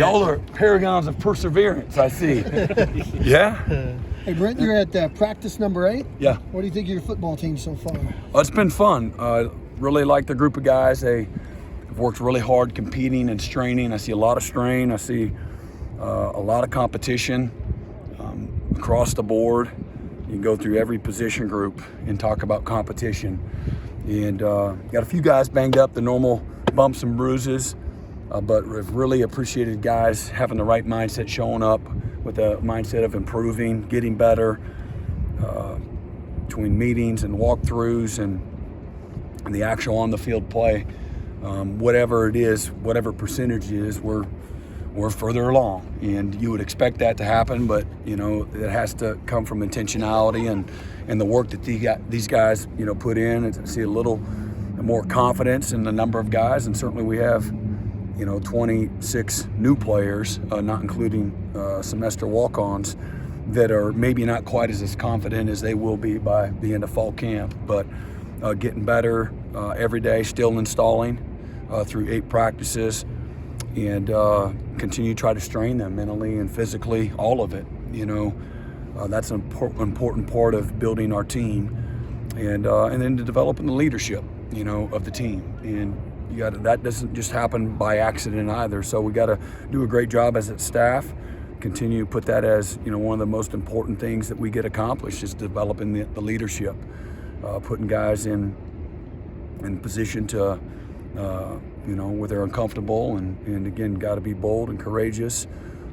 Y'all are paragons of perseverance, I see. Yeah? Hey, Brent, you're at practice number 8. Yeah. What do you think of your football team so far? It's been fun. Really like the group of guys. They have worked really hard competing and straining. I see a lot of strain. I see a lot of competition across the board. You can go through every position group and talk about competition. And got a few guys banged up, the normal bumps and bruises, but have really appreciated guys having the right mindset, showing up with a mindset of improving, getting better, between meetings and walkthroughs and the actual on-the-field play. Whatever it is, whatever percentage it is, we're further along, and you would expect that to happen, but you know it has to come from intentionality and the work that these guys put in, and to see a little more confidence in the number of guys. And certainly we have 26 new players, not including semester walk-ons, that are maybe not quite as confident as they will be by the end of fall camp, but getting better every day, still installing through 8 practices, and continue to try to strain them mentally and physically, all of it. That's an important part of building our team, and then to developing the leadership of the team. And that doesn't just happen by accident either. So we got to do a great job as a staff, continue to put that as one of the most important things that we get accomplished, is developing the leadership, putting guys in position to where they're uncomfortable, and again, got to be bold and courageous.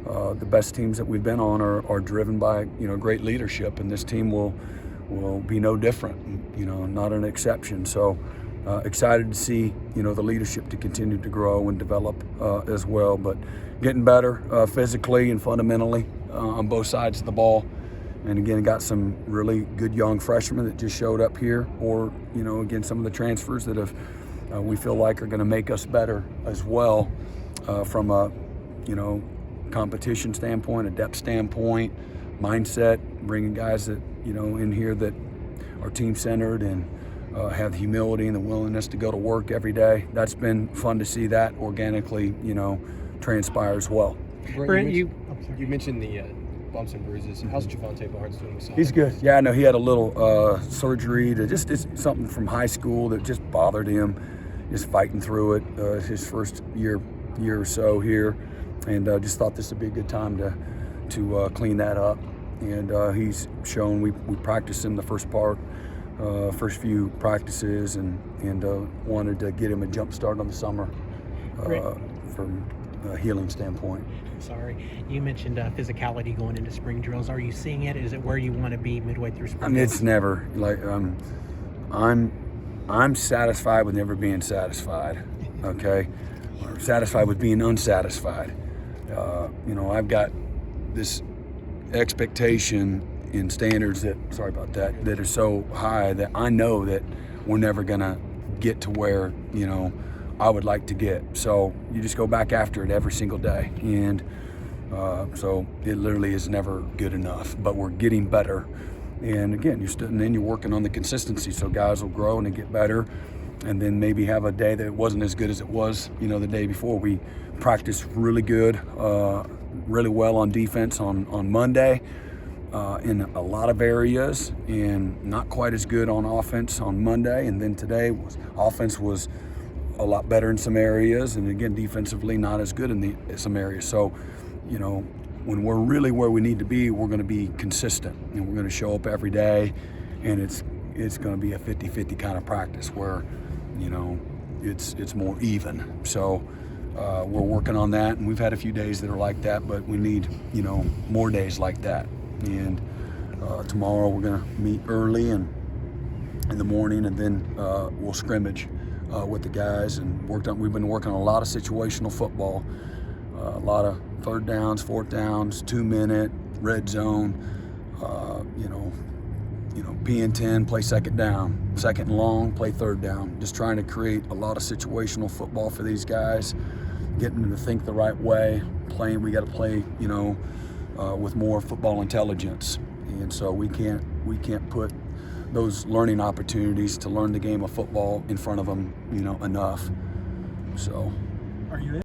The best teams that we've been on are driven by great leadership, and this team will be no different, not an exception. So excited to see the leadership to continue to grow and develop as well, but getting better physically and fundamentally on both sides of the ball. And again, got some really good young freshmen that just showed up here, or again, some of the transfers that have we feel like are going to make us better as well, from a competition standpoint, a depth standpoint, mindset, bringing guys that in here that are team centered and have the humility and the willingness to go to work every day. That's been fun to see that organically transpire as well. Brent, you mentioned the bumps and bruises. How's Javante Barnes doing? He's good. Yeah, I know he had a little surgery to just something from high school that just bothered him. Just fighting through it. His first year or so here, and just thought this would be a good time to clean that up. And he's shown. We practiced him the first few practices, and wanted to get him a jump start on the summer from a healing standpoint. Sorry, you mentioned physicality going into spring drills. Are you seeing it? Is it where you want to be midway through spring drills? It's never like I'm satisfied with never being satisfied. Okay, or satisfied with being unsatisfied. I've got this expectation and standards that are so high that I know that we're never gonna get to where I would like to get. So you just go back after it every single day, and so it literally is never good enough. But we're getting better, and again, you're working on the consistency, so guys will grow and they get better, and then maybe have a day that wasn't as good as it was the day before. We practiced really good, really well on defense on Monday. In a lot of areas, and not quite as good on offense on Monday. And then today offense was a lot better in some areas, and again, defensively not as good in some areas. So, when we're really where we need to be, we're going to be consistent, and we're going to show up every day, and it's going to be a 50-50 kind of practice where, it's more even. So we're working on that, and we've had a few days that are like that, but we need, more days like that. And tomorrow we're going to meet early and in the morning, and then we'll scrimmage with the guys, and we've been working on a lot of situational football, a lot of third downs, fourth downs, 2-minute, red zone, P&10, play second down, second and long, play third down. Just trying to create a lot of situational football for these guys, getting them to think the right way, we got to play, with more football intelligence. And so we can't put those learning opportunities to learn the game of football in front of them, enough. So. Are you in?